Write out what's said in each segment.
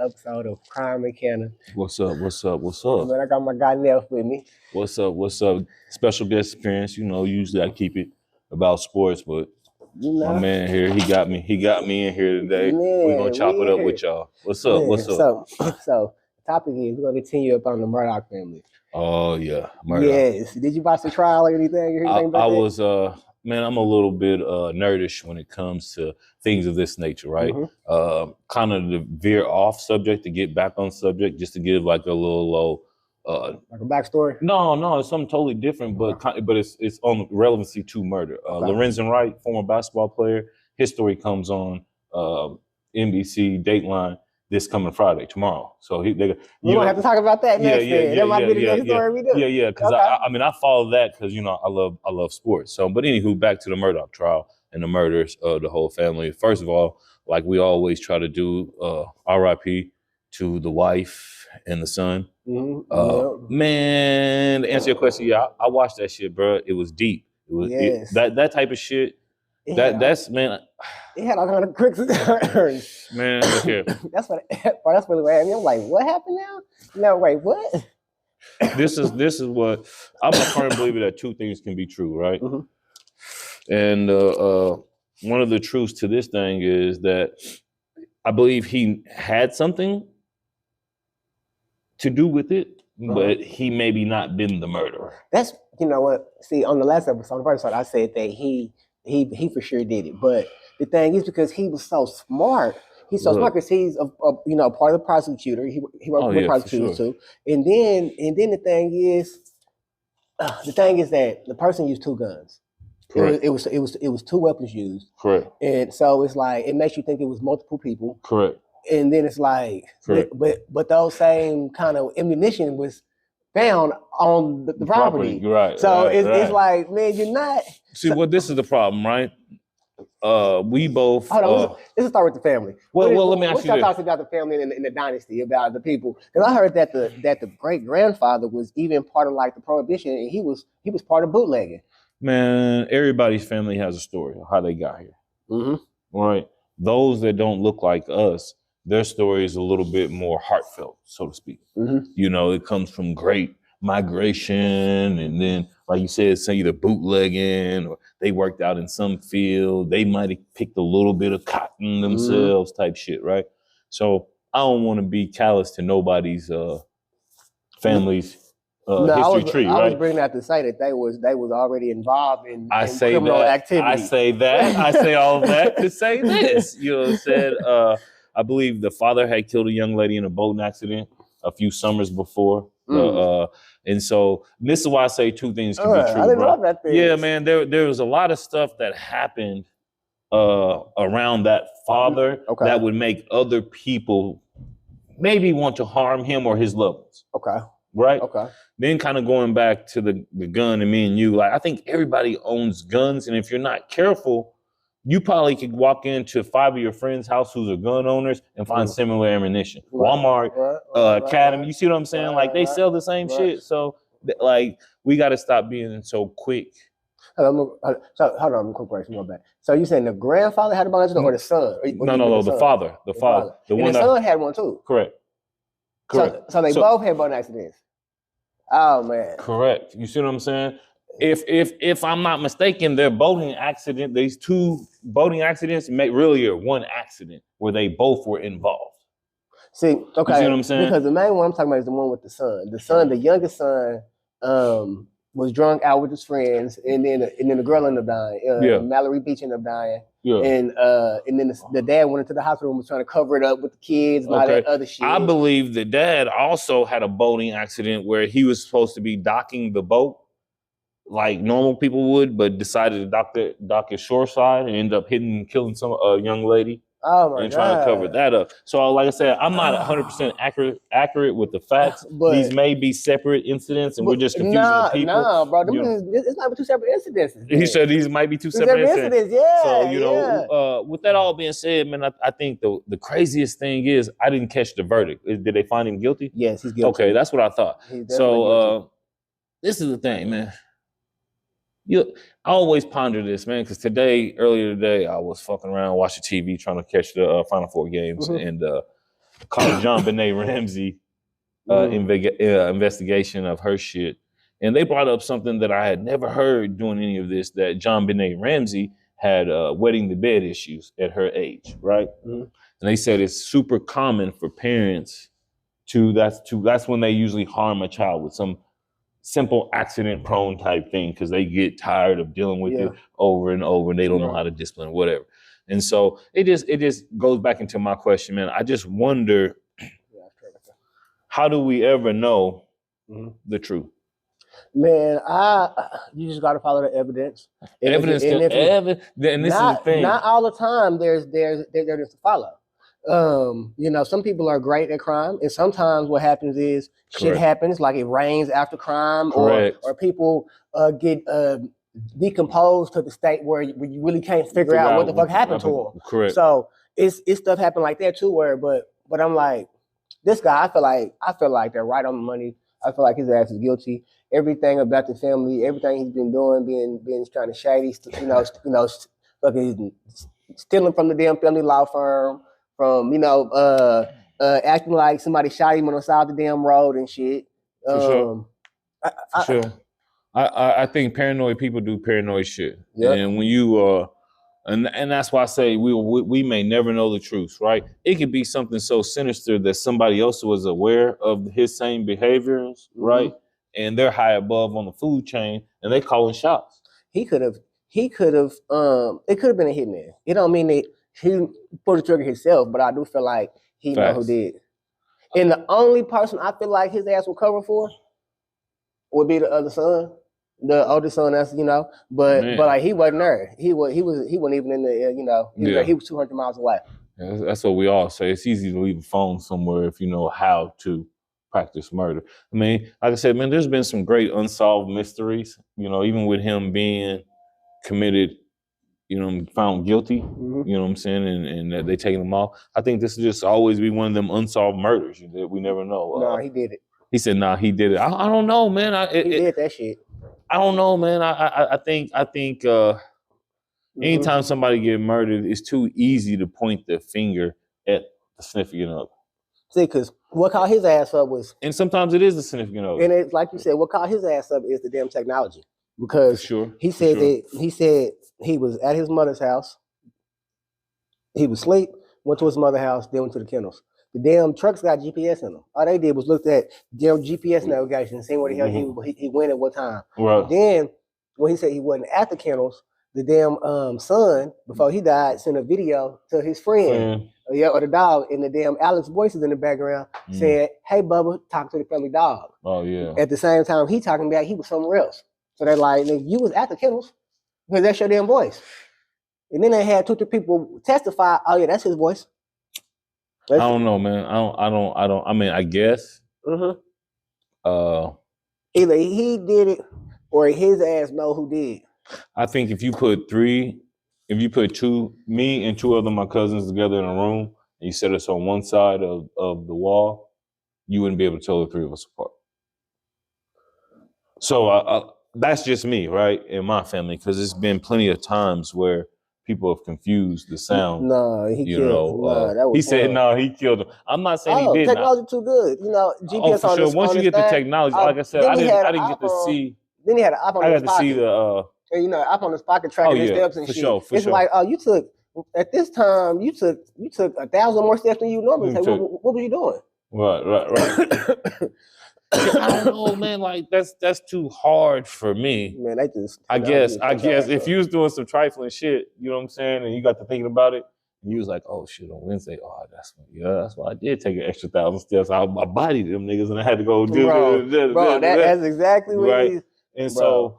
episode of Crime and Canna. What's up? What's up? What's up? Man, I got my guy Neph with me. What's up? What's up? Special guest appearance. You know, usually I keep it about sports, but my man here, he got me in here today. Man, we're gonna chop it up with y'all. What's up? What's up? So the topic is we're gonna continue up on the Murdaugh family. Oh yeah, Murdaugh. Yes. Did you watch the trial or anything? I was man, I'm a little bit nerdish when it comes to things of this nature, right? Mm-hmm. Kind of to veer off subject to get back on subject, just to give like a little like a backstory. No, it's something totally different, but it's on relevancy to murder. Lorenzen Wright, former basketball player, his story comes on NBC Dateline this coming Friday, tomorrow. So we don't have to talk about that next. That might be the next story we do. Yeah. Because I follow that because I love sports. So, but anywho, back to the Murdaugh trial and the murders of the whole family. First of all, like we always try to do, R.I.P. to the wife and the son. Mm-hmm. Man, to answer your question, yeah, I watched that shit, bro. It was deep. It was that type of shit. That's man. It had all kind of cricks and turns. Man, look here. That's really what happened. I'm like, what happened now? No, wait, what? This is what I'm a firm believer that two things can be true, right? Mm-hmm. And one of the truths to this thing is that I believe he had something to do with it, but he maybe not been the murderer. That's what. See, on the last episode, on the first episode, I said that he for sure did it, but the thing is because he was so smart. He's so smart because he's a part of the prosecutor. He worked with prosecutors too. And then the thing is that the person used two guns. Correct. It was two weapons used. Correct. And so it's like it makes you think it was multiple people. Correct. And then it's like, but those same kind of ammunition was found on the property. Right. So it's like, man, you're not. See, this is the problem, right? We both. Hold on, let's start with the family. Well, let me ask you this. Talks about the family in the dynasty, about the people. Because I heard that the great grandfather was even part of like the prohibition, and he was part of bootlegging. Man, everybody's family has a story of how they got here. Mm-hmm. Right. Those that don't look like us, their story is a little bit more heartfelt, so to speak. Mm-hmm. It comes from great migration, and then, like you said, say either bootlegging or they worked out in some field. They might have picked a little bit of cotton themselves, type shit, right? So I don't want to be callous to nobody's family's history tree, right? I was bringing that to say that they was already involved in criminal activity. I say that. I say all of that to say this. You know what I'm saying? I believe the father had killed a young lady in a boating accident a few summers before. And so this is why I say two things can be true. I didn't know that thing. Yeah, man, there was a lot of stuff that happened around that father that would make other people maybe want to harm him or his loved ones. Okay. Right? Okay. Then kind of going back to the gun and me and you, like I think everybody owns guns, and if you're not careful, you probably could walk into 5 of your friends' house who's are gun owners and find similar ammunition. Walmart, Academy, you see what I'm saying? Like they sell the same shit. So like we got to stop being so quick. So hold on, quick question, my bad. So you saying the grandfather had a boating accident or the son? No, the father. The father. The one the son had one too. Correct. So they both had boating accidents. Oh man. Correct. You see what I'm saying? If I'm not mistaken, their boating accident, these two boating accidents really are one accident where they both were involved. See, okay. You see what I'm saying? Because the main one I'm talking about is the one with the son. The son, the youngest son, was drunk out with his friends, and then the girl ended up dying. Mallory Beach ended up dying. Yeah. And then the dad went into the hospital and was trying to cover it up with the kids and all that other shit. I believe the dad also had a boating accident where he was supposed to be docking the boat like normal people would, but decided to dock his shore side and end up hitting and killing some young lady. Oh my God. And trying to cover that up. So like I said, I'm not 100% accurate with the facts. But these may be separate incidents and we're just confusing the people. No, bro. It's not two separate incidents. He said these might be two separate incidents. Yeah. So, with that all being said, man, I think the craziest thing is I didn't catch the verdict. Did they find him guilty? Yes, he's guilty. Okay, that's what I thought. So this is the thing, man. I always ponder this, man, because earlier today, I was fucking around watching TV trying to catch the Final Four games. And called John Benet Ramsey investigation of her shit. And they brought up something that I had never heard doing any of this, that John Benet Ramsey had wetting the bed issues at her age, right? And they said it's super common for parents that's when they usually harm a child with some simple accident prone type thing, because they get tired of dealing with it over and over and they don't know how to discipline or whatever. And so it just goes back into my question, man. I just wonder, how do we ever know the truth? Man, you just got to follow the evidence. And this is the thing. Not all the time there's to follow. You know, some people are great at crime, and sometimes what happens is shit happens, like it rains after crime, or people get decomposed to the state where you really can't figure out what the fuck happened to them. Correct. So it's stuff happened like that too, but I'm like, this guy, I feel like they're right on the money. I feel like his ass is guilty. Everything about the family, everything he's been doing, being kind of shady, fucking stealing from the damn family law firm, from acting like somebody shot him on the side of the damn road and shit. For sure. I think paranoid people do paranoid shit. Yep. And when you and that's why I say we may never know the truth, right? It could be something so sinister that somebody else was aware of his same behaviors, right? And they're high above on the food chain and they calling shots. He could have it could have been a hitman. It don't mean that he pulled the trigger himself, but I do feel like he know who did. And the only person I feel like his ass will cover for would be the other son, the older son. That's but like he wasn't there. He wasn't even in the he was 200 miles away. Yeah, that's what we all say. It's easy to leave a phone somewhere if you know how to practice murder. I mean, like I said, man, there's been some great unsolved mysteries. Even with him being committed, found guilty. You know what I'm saying, and that they taking him off. I think this will just always be one of them unsolved murders that we never know. No, he did it. He said, "Nah, he did it." I don't know, man. He did that shit. I don't know, man. I think anytime somebody get murdered, it's too easy to point the finger at the significant other. See, because what caught his ass up was, and sometimes it is the significant other. And it's like you said, what caught his ass up is the damn technology. Because he said he was at his mother's house. He was asleep, went to his mother's house, then went to the kennels. The damn trucks got GPS in them. All they did was looked at damn GPS navigation and seeing where the hell he went at what time. Right. Then when he said he wasn't at the kennels, the damn son, before he died, sent a video to his friend, or the dog, and the damn Alex voices in the background said, "Hey Bubba, talk to the family dog." Oh yeah. At the same time he talking about he was somewhere else. So they're like, you was at the kennels because that's your damn voice. And then they had 2-3 people testify, oh yeah, that's his voice. I don't know, man. I don't. I mean, I guess. Either he did it or his ass know who did. I think if you put me and 2 other my cousins together in a room and you set us on one side of the wall, you wouldn't be able to tell the 3 of us apart. So that's just me, right? In my family, because there's been plenty of times where people have confused the sound. No, he killed him. He said, no, he killed him. I'm not saying he did. Technology too good. GPS for sure. Once you get the technology, like I said, I didn't get to see. Then he had an op on his pocket. I got to see the. Op on his pocket tracking his steps and shit. It's like, you took, at this time, you took 1,000 more steps than you normally take. What were you doing? Right. I don't know, man. Like that's too hard for me. Man, I guess if you was doing some trifling shit, you know what I'm saying, and you got to thinking about it, and you was like, oh shit, on Wednesday, that's why I did take an extra 1,000 steps. I bodied them niggas, and I had to go do bro. That's exactly what right. And so,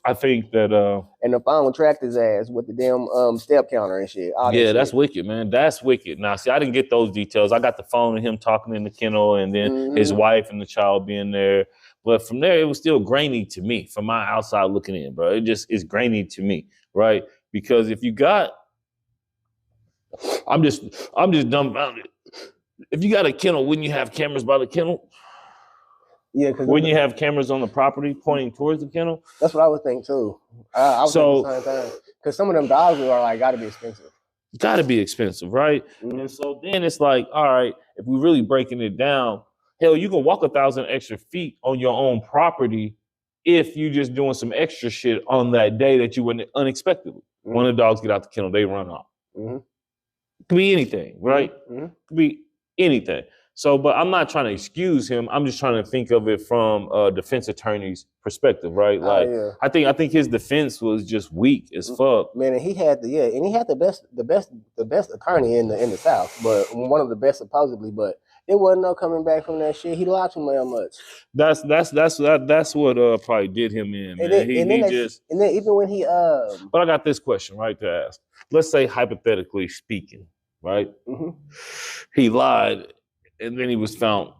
I think that and the phone tracked his ass with the damn step counter and shit. That's wicked, man. That's wicked. Now, see, I didn't get those details. I got the phone of him talking in the kennel, and then his wife and the child being there. But from there, it was still grainy to me, from my outside looking in, bro. It just is grainy to me, right? Because if you got, I'm just dumbfounded. If you got a kennel, wouldn't you have cameras by the kennel? Yeah, wouldn't you have cameras on the property pointing towards the kennel? That's what I would think too. I was thinking the same thing. Because some of them dogs are got to be expensive. got to be expensive, right? And so then it's like, all right, if we're really breaking it down, hell, you can walk 1,000 extra feet on your own property if you just doing some extra shit on that day that you went unexpectedly. When the dogs get out the kennel, they run off. It could be anything, right? It could be anything. So, but I'm not trying to excuse him. I'm just trying to think of it from a defense attorney's perspective, right? Like, I think his defense was just weak as fuck. Man, and he had the best attorney in the South, but one of the best supposedly, but it wasn't no coming back from that shit. He lied too much. That's what probably did him in, man. And then even when he But I got this question right to ask. Let's say hypothetically speaking, right? He lied. And then he was found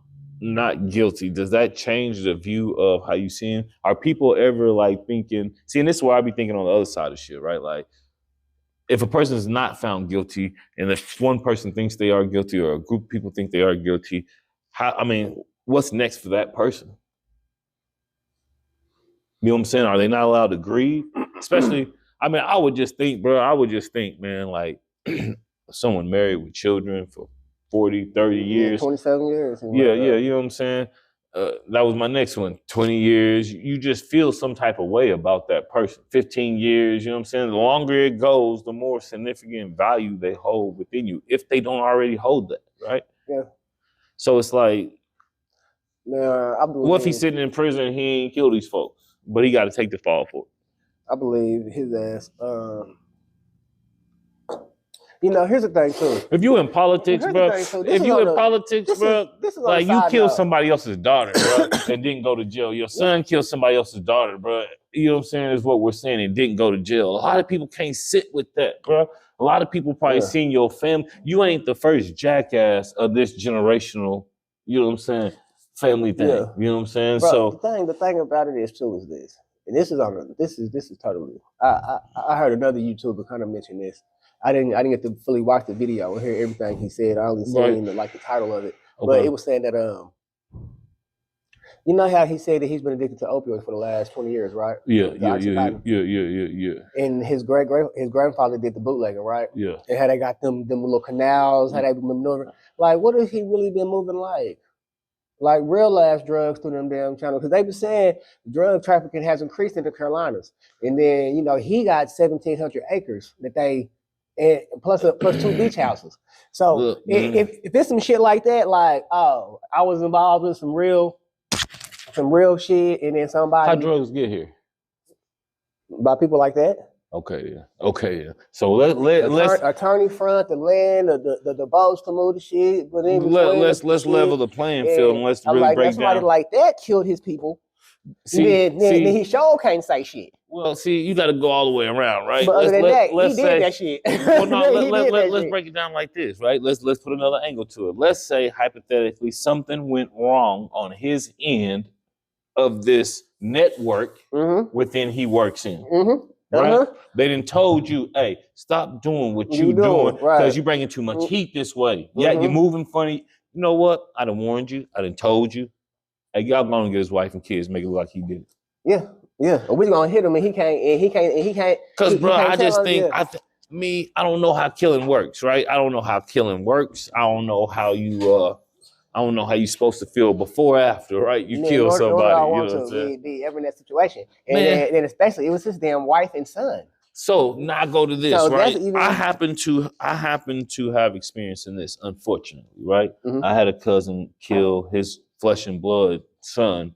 not guilty. Does that change the view of how you see him? Are people ever like thinking, see, and this is why I be thinking on the other side of shit, right? Like, if a person is not found guilty, and if one person thinks they are guilty, or a group of people think they are guilty, what's next for that person? You know what I'm saying? Are they not allowed to grieve? Especially, I would just think, man, like, someone married with children for 40, 30 years. 27 years. Yeah, you know what I'm saying? That was my next one. 20 years. You just feel some type of way about that person. 15 years, you know what I'm saying? The longer it goes, the more significant value they hold within you, if they don't already hold that, right? Yeah. So it's like, what if he's sitting in prison and he ain't killed these folks, but he got to take the fall for it? I believe his ass... here's the thing too. If you in politics, bro, like you killed somebody else's daughter, bro, and didn't go to jail. Your son killed somebody else's daughter, bro. You know what I'm saying? Is what we're saying, and didn't go to jail. A lot of people can't sit with that, bro. A lot of people probably seen your family. You ain't the first jackass of this generational, you know what I'm saying, family thing. Yeah. You know what I'm saying? Bro, so the thing about it is too is this, and this is totally. I heard another YouTuber kind of mention this. I didn't get to fully watch the video or hear everything he said. I only seen the title of it. Okay. But it was saying that you know how he said that he's been addicted to opioids for the last 20 years, right? Yeah. And his grandfather did the bootlegging, right? Yeah. And how they got them little canals, how they been maneuvering. Like, what has he really been moving like? Like real ass drugs through them damn channels. Because they been saying drug trafficking has increased in the Carolinas. And then, he got 1,700 acres that they and plus 2 beach houses. So if there's some shit like that, like, I was involved with some real shit, and then somebody. How drugs get here? By people like that. Okay, yeah. So let's attorney front, the land, the boats to move the shit. But let's level the playing field and let's really break down. Somebody like that killed his people. Then he sure can't say shit. Well, see, you got to go all the way around, right? But other than that, he did that shit. Well, no, let's break it down like this, right? Let's put another angle to it. Let's say, hypothetically, something went wrong on his end of this network within he works in. Right? They done told you, hey, stop doing what you doing because you're bringing too much heat this way. Yeah, you're moving funny. You know what? I done warned you. I done told you. Hey, y'all gonna get his wife and kids, make it look like he did it. Yeah. We gonna hit him and he can't. Cause bro, I just think I don't know how killing works, right? I don't know how killing works. I don't know how you supposed to feel before or after, right? You kill somebody. I want to be ever in that situation. And then especially it was his damn wife and son. So now I go to this, right? I happen to have experience in this, unfortunately, right? I had a cousin kill his flesh and blood son,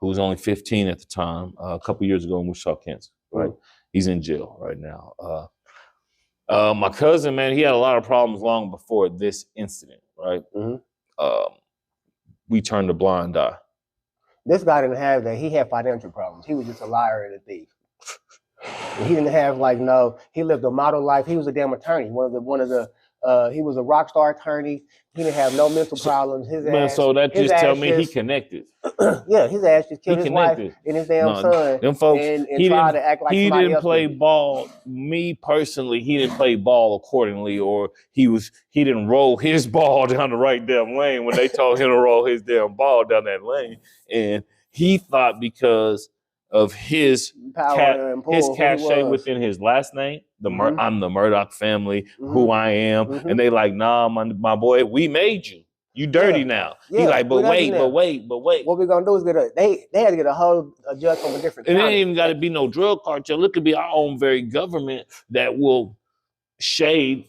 who was only 15 at the time, a couple years ago in Wichita, Kansas, right? He's in jail right now. My cousin, man, he had a lot of problems long before this incident, right? We turned a blind eye. This guy didn't have that. He had financial problems. He was just a liar and a thief. He didn't have he lived a model life. He was a damn attorney. He was a rock star attorney. He didn't have no mental problems. So that just tell me he connected. Yeah, his ass just killed his wife and his damn son. Them folks, and tried to act like he somebody didn't else play ball. Me personally, he didn't play ball accordingly, or he didn't roll his ball down the right damn lane when they told him to roll his damn ball down that lane. And he thought because of his power and his cachet within his last name. I'm the Murdaugh family, who I am, and they like, nah, my boy, we made you. You dirty now. He like, but wait. What we gonna do is they had to get a judge from a different county. It ain't even got to be no drug cartel. It could be our own very government that will shade,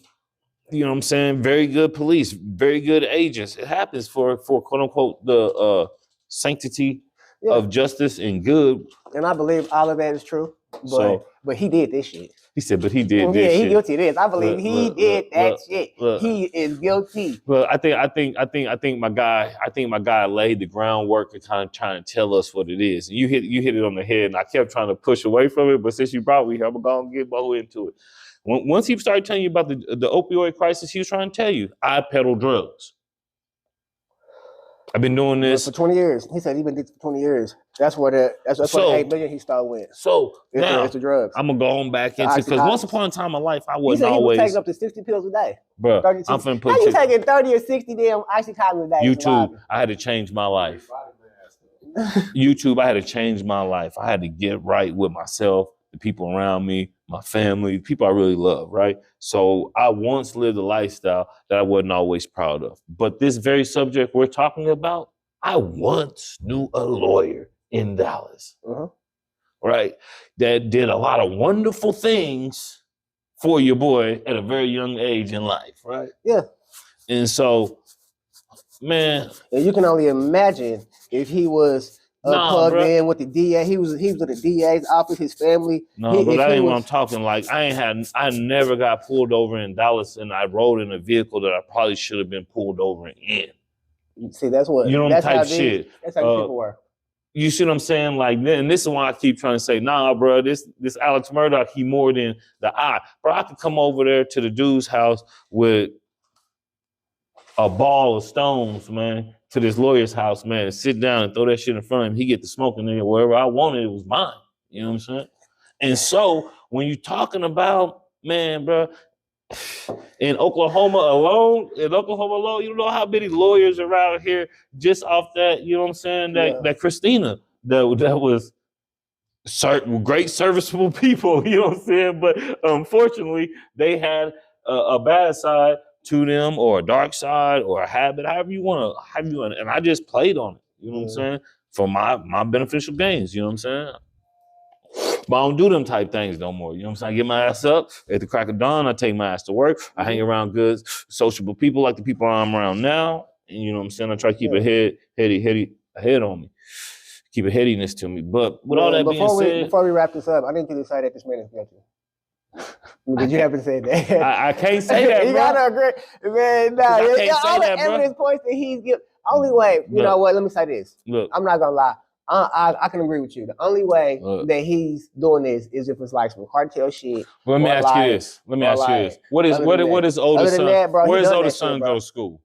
you know what I'm saying, very good police, very good agents. It happens for quote unquote the sanctity of justice and good. And I believe all of that is true. But he did this shit. He said, but he did this shit. Yeah, he guilty of this. I believe he did that shit. He is guilty. Well, I think my guy laid the groundwork and kind of trying to tell us what it is. And you hit it on the head, and I kept trying to push away from it, but since you brought me here, I'm gonna get all the way into it. Once he started telling you about the opioid crisis, he was trying to tell you, I peddle drugs. I've been doing this for 20 years. He said he's been doing it for 20 years. That's what the $8 million he started with. So now it's the drugs. I'm gonna go on back into, because once upon a time in my life, I wasn't always. He was taking up to 60 pills a day. Bro, I'm finna put. How you taking 30 or 60 damn oxycontin a day? YouTube, I had to change my life. YouTube, I had to change my life. I had to get right with myself, the people around me, my family, people I really love, right? So I once lived a lifestyle that I wasn't always proud of. But this very subject we're talking about, I once knew a lawyer in Dallas, right? That did a lot of wonderful things for your boy at a very young age in life, right? Yeah. And so, man. And you can only imagine if he was plugged in with the DA. He was with the DA's office, his family. No, but that ain't what I'm talking. Like, I never got pulled over in Dallas, and I rode in a vehicle that I probably should have been pulled over in. See, that's what, you know, that's type shit. That's how people were. You see what I'm saying? Like, and this is why I keep trying to say, nah, bro, this Alex Murdaugh, he more than the eye. Bro, I could come over there to the dude's house with a ball of stones, man, to this lawyer's house, man, and sit down and throw that shit in front of him. He get to smoking there wherever I wanted, it was mine. You know what I'm saying? And so when you're talking about, man, bro, in Oklahoma alone, you don't know how many lawyers around here just off that, you know what I'm saying, that Christina, that was certain great serviceable people, you know what I'm saying? But unfortunately, they had a bad side to them, or a dark side, or a habit, however you want to, and I just played on it, you know what I'm saying, for my beneficial gains, you know what I'm saying? But I don't do them type things no more. You know what I'm saying? I get my ass up at the crack of dawn. I take my ass to work. I hang around good, sociable people like the people I'm around now. And you know what I'm saying? I try to keep a head on me. Keep a headiness to me. But with all that being said, before we wrap this up, I need you to say that this man is guilty. Did you happen to say that? I can't say that, you bro. gotta agree, man. No, all the evidence points that he's guilty. Only way, you know what? Let me say this. Look, I'm not gonna lie. I can agree with you. The only way that he's doing this is if it's like some cartel shit. Well, let me ask you this. What is oldest son? Where does oldest son go to school?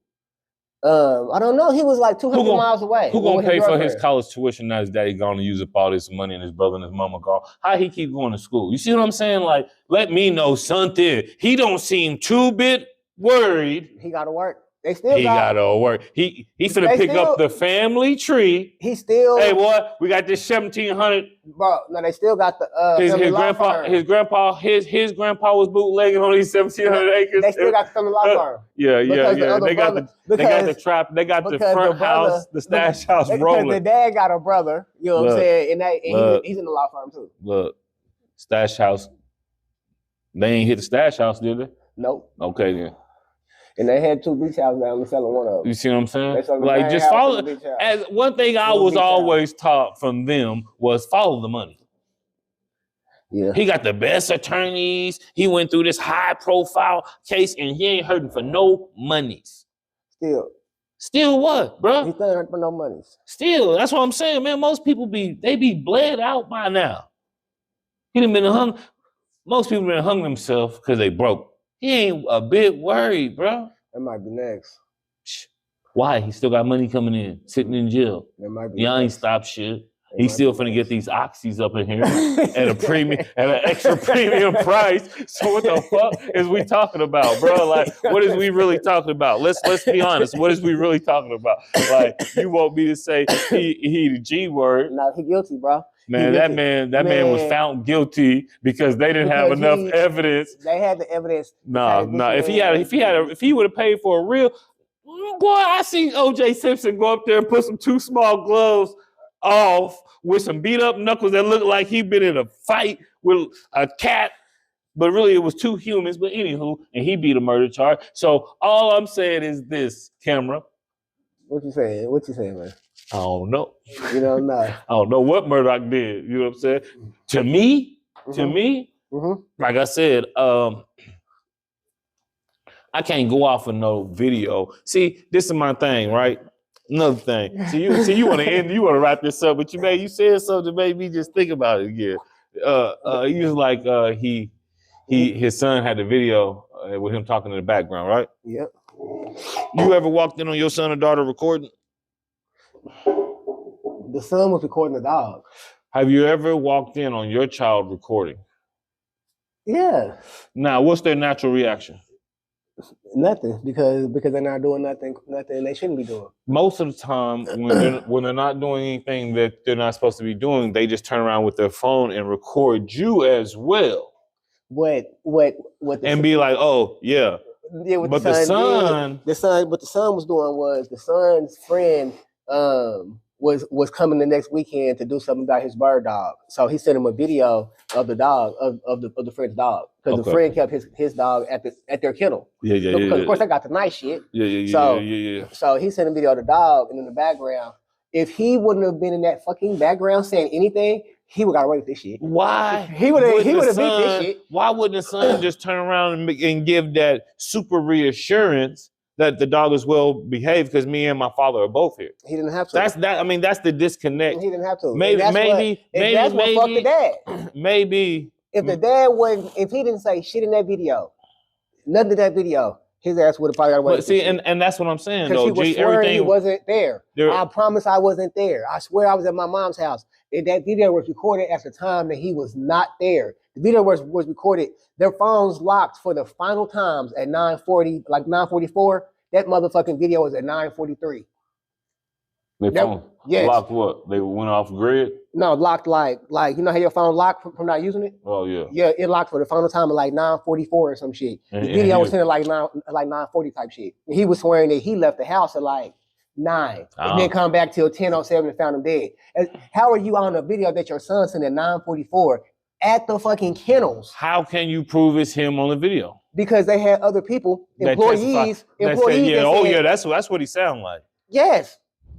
I don't know. He was like 200 miles away. Who gonna pay for his college tuition now his daddy gonna use up all this money and his brother and his mama gone? How he keep going to school? You see what I'm saying? Like, let me know something. He don't seem too bit worried. He gotta work. He gotta work. He finna pick up the family tree. He still. Hey, boy, we got this 1700. Bro, no, they still got the. His grandpa was bootlegging on these 1700 acres. They still got the family law firm. Yeah. They got the trap. They got the front house, the stash house rolling. Because the dad got a brother. You know what I'm saying? And he's in the law firm too. Look, stash house. They ain't hit the stash house, did they? Nope. Okay then. And they had 2 beach houses down and selling one of them. You see what I'm saying? Like, just follow. As one thing I was always taught from them was follow the money. Yeah. He got the best attorneys. He went through this high profile case and he ain't hurting for no monies. Still what, bro? He still hurting for no monies. Still, that's what I'm saying, man. Most people be bled out by now. He done been hung. Most people been hung themselves because they broke. He ain't a bit worried, bro. That might be next. Why? He still got money coming in, sitting in jail. That might be Y'all ain't stopped shit. He's still finna get these oxys up in here at a premium, at an extra premium price. So what the fuck is we talking about, bro? Like, what is we really talking about? Let's be honest. What is we really talking about? Like, you want me to say he the G word? No, he guilty, bro. Man, that man was found guilty because they didn't have enough evidence. They had the evidence. No. If he would have paid for a real, boy, I seen O.J. Simpson go up there and put some 2 small gloves off with some beat up knuckles that looked like he'd been in a fight with a cat, but really it was 2 humans. But anywho, and he beat a murder charge. So all I'm saying is this, camera. What you saying? What you saying, man? I don't know. You don't know. I don't know what Murdaugh did. You know what I'm saying? To me, like I said, I can't go off of no video. See, this is my thing, right? Another thing. You want to end, you want to wrap this up, but you said something that made me just think about it again. He was like, his son had the video with him talking in the background, right? Yep. You ever walked in on your son or daughter recording? The son was recording the dog. Have you ever walked in on your child recording? Yeah. Now, what's their natural reaction? Nothing, because they're not doing nothing they shouldn't be doing. Most of the time, when they're not doing anything that they're not supposed to be doing, they just turn around with their phone and record you as well. And be like, oh yeah. Yeah, but the son was doing was the son's friend was coming the next weekend to do something about his bird dog. So he sent him a video of the dog of the friend's dog, because the friend kept his dog at their kennel. Because of course they got the nice shit. So he sent a video of the dog, and in the background, if he wouldn't have been in that fucking background saying anything, he would have got away with this shit. Why? He would have beat this shit. Why wouldn't the son just turn around and give that super reassurance that the dog is well behaved because me and my father are both here? He didn't have to. That's the disconnect. He didn't have to. Maybe what fucked the dad. Maybe if the dad if he didn't say shit in that video, nothing in that video, his ass would have probably got away. But see, and that's what I'm saying though. He wasn't there. I promise I wasn't there. I swear I was at my mom's house. And that video was recorded at the time that he was not there. The video was recorded. Their phones locked for the final times at 9:40, like 9:44. That motherfucking video was at 9:43. Their phone locked what? They went off grid? No, locked like you know how your phone locked from not using it? Oh yeah. Yeah, it locked for the final time at like 9:44 or some shit. The video was sending like 9:40 type shit. And he was swearing that he left the house at like 9 and then come back till 10:07 and found him dead. How are you on a video that your son sent at 9:44 at the fucking kennels? How can you prove it's him on the video? Because they had other people, employees. That's what he sound like.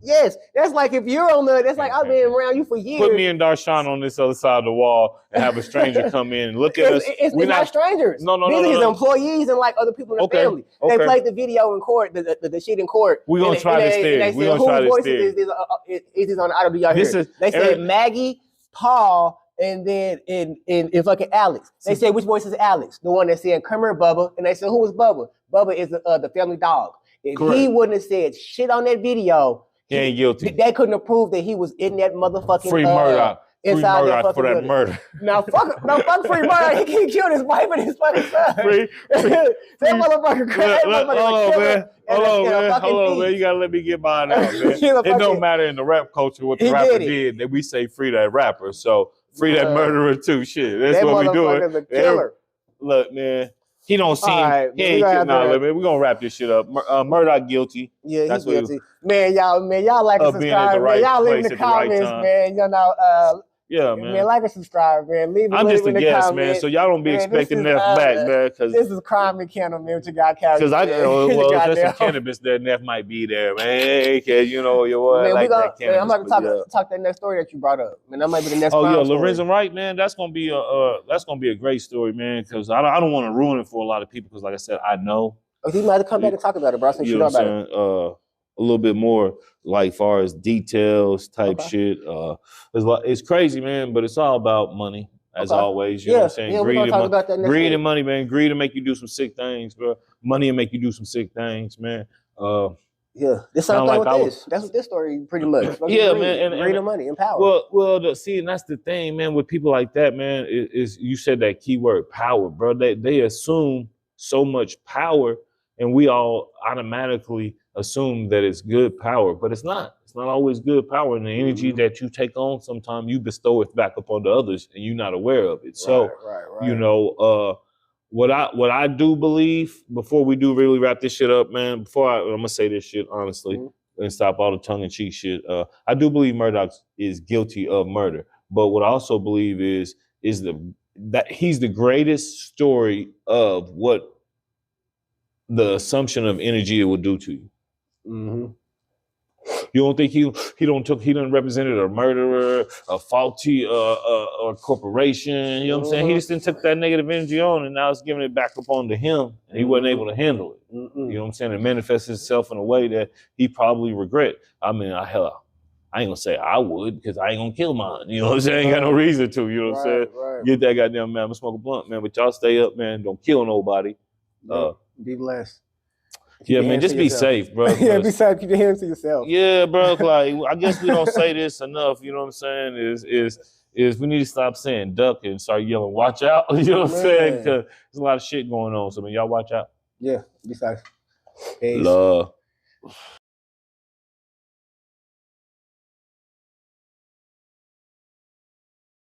Yes, that's like if you're on the. That's like I've been around you for years. Put me and Darshawn on this other side of the wall and have a stranger come in and look at us. It's not strangers. No. These are his employees and like other people in the family. They played the video in court, the shit in court. We're gonna try this thing. We're gonna try this thing. Is this on the audio? Do y'all hear? They said Maggie, Paul, and then in fucking Alex. They said which voice is Alex? The one that said come here, Bubba. And they said who was Bubba? Bubba is the family dog. If he wouldn't have said shit on that video, he ain't guilty. They couldn't have proved that he was in that motherfucking free Murdaugh. Inside free Murdaugh for that murder. Now fuck free Murdaugh. He killed his wife and his fucking son. That motherfucker crazy. Hold on, man. You gotta let me get mine out, man. It don't matter in the rap culture what the rapper did. That we say free that rapper. So free that murderer too. Shit, that's what we doing. That motherfucker's a killer. Look, man. He don't seem. Right, man. We're gonna wrap this shit up. Murdaugh guilty. Yeah, he's guilty. Man, y'all like and subscribe. Man, y'all leave in the comments, man. You know, yeah, man. Like and subscribe, man. I'm just a guest, man. So y'all don't be expecting Neph back, man. Because this is Crime and Cannabis, man. What you got, because if there's some cannabis there, Neph might be there, man. Cause you know man, I'm about to talk that next story that you brought up, man. That might be the next. Lorenzo Wright, man. That's gonna be a great story, man. Because I don't want to ruin it for a lot of people. Because like I said, I know. He might have come back and talk about it, bro. You know what I'm saying? A little bit more like far as details type shit. It's crazy, man, but it's all about money as always. You know what I'm saying? Greed and money, man. Greed will make you do some sick things, bro. Money will make you do some sick things, man. Yeah, this same Kinda thing like with this. That's what this story pretty much. Yeah, man, greed of money and power. See, and that's the thing, man. With people like that, man, is you said that keyword power, bro. They assume so much power, and we all automatically assume that it's good power, but it's not. It's not always good power, and the energy that you take on, sometimes you bestow it back upon the others, and you're not aware of it. So, you know, what I do believe, before we do really wrap this shit up, man, I'm gonna say this shit honestly and stop all the tongue-in-cheek shit. I do believe Murdaugh is guilty of murder, but what I also believe is that he's the greatest story of what the assumption of energy it will do to you. Mm-hmm. You don't think he done represented a murderer, a faulty or corporation, you know what I'm saying? He just didn't took that negative energy on, and now it's giving it back up onto him, and he wasn't able to handle it. You know what I'm saying? It manifests itself in a way that he probably regret. I mean, I ain't gonna say I would, because I ain't gonna kill mine. You know what I'm saying? I ain't got no reason to, you know what I'm saying? Get that goddamn man, I'm gonna smoke a blunt, man. But y'all stay up, man. Don't kill nobody. Be blessed. Yeah, man, just be safe, bro. Yeah, be safe. Keep your hands to yourself. Yeah, bro. Like, I guess we don't say this enough. You know what I'm saying? Is we need to stop saying duck and start yelling, watch out. You know what I'm saying? Because there's a lot of shit going on. So, man, y'all watch out. Yeah, be safe. Peace. Love.